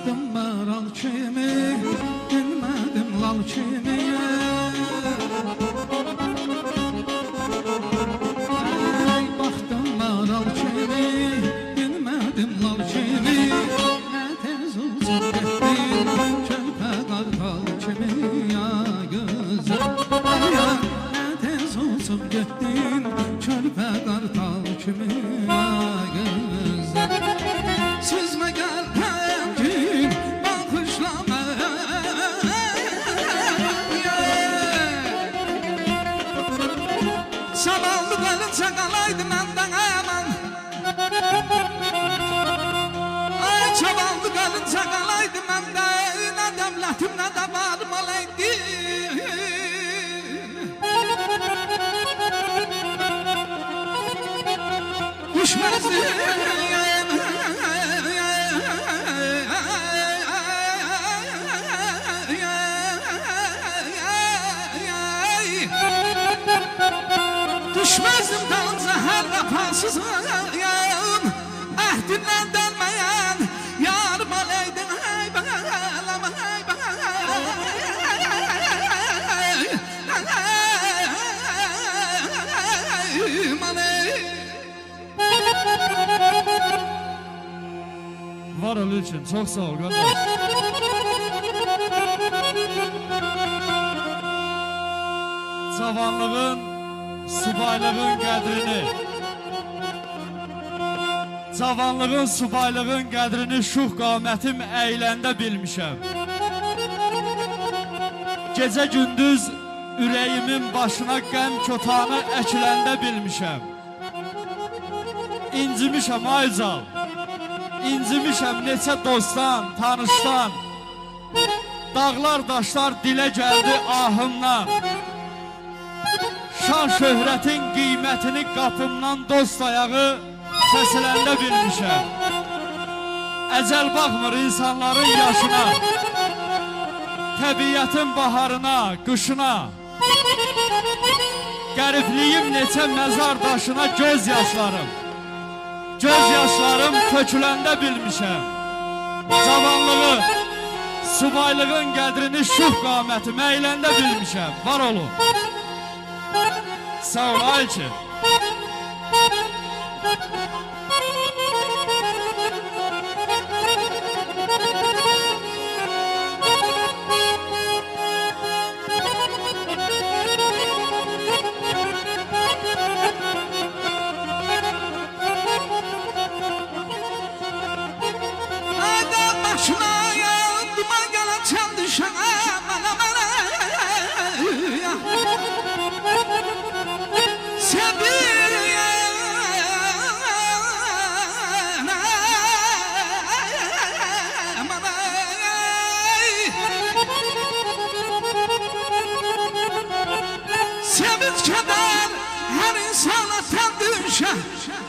Baxdım maral kimi, bilmədim lal kimi. Ey, baxdım maral kimi, bilmədim lal kimi. Nə tez uçub getdin, körpə qartal kimi. Ya gözəl, ya nə tez uçub getdin, körpə qartal kimi. Ya gözəl, süzmə qəlbim gün, baxışlama. Zavallı qalın çaqalaydı məndən əman. Ay, zavallı qalın çaqalaydı məndən, nə dövlətim, nə də varım olaydı. Düşməzdim. Düşməzdim dalınca hər vəfasızım. Əhdindən dönməyən yarım oleydin. Ay balam, ay Var ol için çok sağ ol kardeş. Cavanlığın, subaylığın qədrini, cavanlığın, subaylığın qədrini şux qamətim əyləndə bilmişəm. Gecə gündüz ürəyimin başına qəm kötanı əkiləndə bilmişəm. İncimişəm Aycal, incimişəm neçə dostdan, tanışdan. Dağlar, daşlar dilə gəldi ahımdan. Şan şöhrətin qiymətini qapımdan dost ayağı kəsiləndə bilmişəm. Əcəl baxmır insanların yaşına, təbiətin baharına, qışına. Qəribliyim neçə məzar daşına göz yaşlarım. Göz yaşlarım töküləndə bilmişəm. Cavanlığı, subaylığın qədrini şux qamətim əyləndə bilmişəm. Var olun. Sağ ol Ayçi. Adam başına yandıma gələn çən düşən mənə. Sevinç keder her insana ten düşer.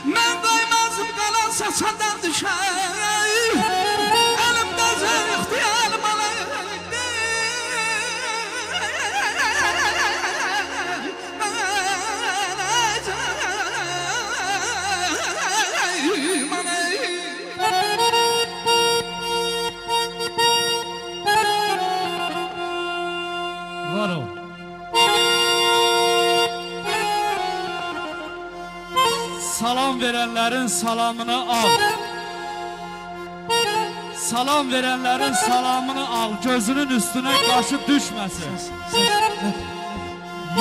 Ben doymazım kalan saçandan düşer. Elimde zor ihtiyar bana. Var ol. Salam verenlerin salamını al. Salam verenlerin salamını al. Gözünün üstüne qaşı düşməsin.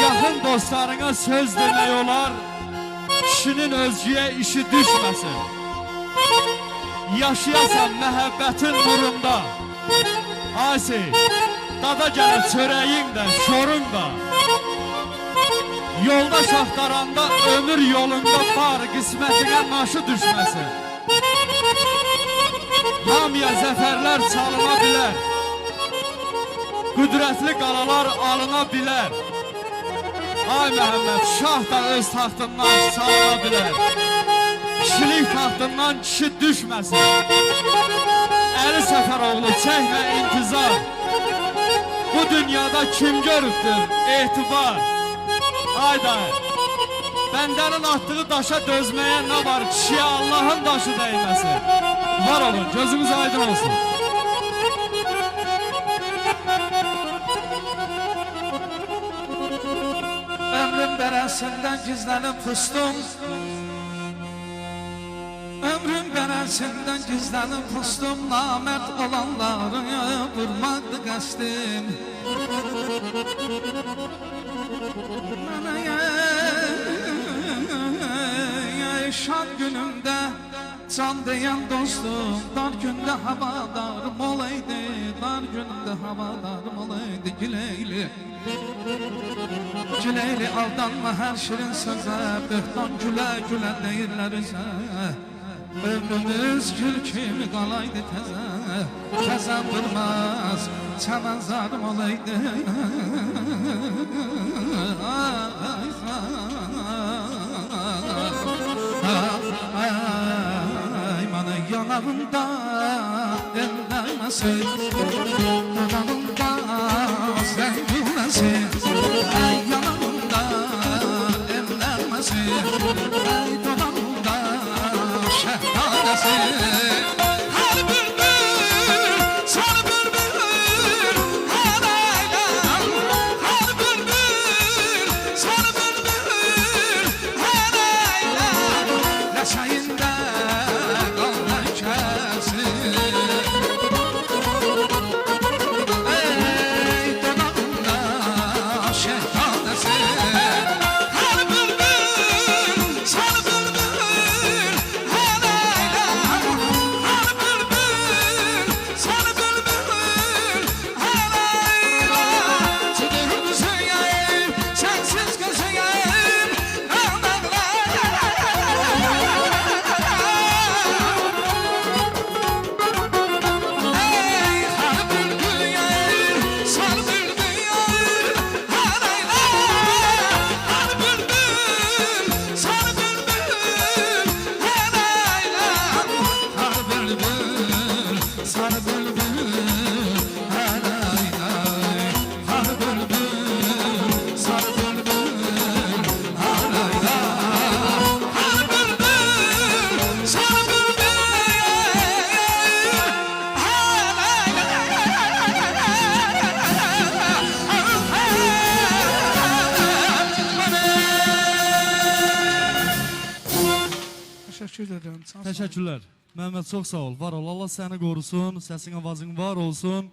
Yaxın dostlarına söz demək olar, kişinin özgüyə işi düşməsin. Yaşayasan məhəbbətin nurunda. Aysi, dada gəlir çörəyin də, şorun da. Yoldaş axtaranda ömür yolunda var, qismətinə naşı düşməsin. Hamıya zəfərlər çalına bilər, qüdrətli qalalar alına bilər. Ay Məhəmməd, şah da öz taxtından çalına bilər. Kişilik taxtından kişi düşməsin. Əli Səfəroğlu çəkmə intizar. Bu dünyada kim görübdür etibar. Hayda, bəndənin attığı daşa dözməyə nə var, kişiyə Allahın daşı dəyməsin. Var olun, gözünüz aydın olsun. berəsindən gizlənib pustum. Ömrüm berəsindən gizlənib pustum. Namərd olanları vurmaqdı qəsdim. Mənə şad günümdə can deyən dostum, dar gündə havadarım olaydı, dar gündə havadarım olaydı. Güleyli, güleyli aldanma hər şirin sözə, böhtan gülə gülə deyirlər üzə. Ömrümüz gül kimi qalaydı təzə, təzə durmaz, çəmən zarım olaydı. Yanarımda elləməsin, yanarımda zəngiləsin. Yanarımda elləməsin, yanarımda şəhadəsin. Hər bülbül, sarı bülbül, hər aylan. Hər bülbül, sarı bülbül, hər aylan. Ləşəyində Teşekkürler. Mehmet çok sağ ol. Var ol. Allah seni korusun. Sesin avazın var olsun.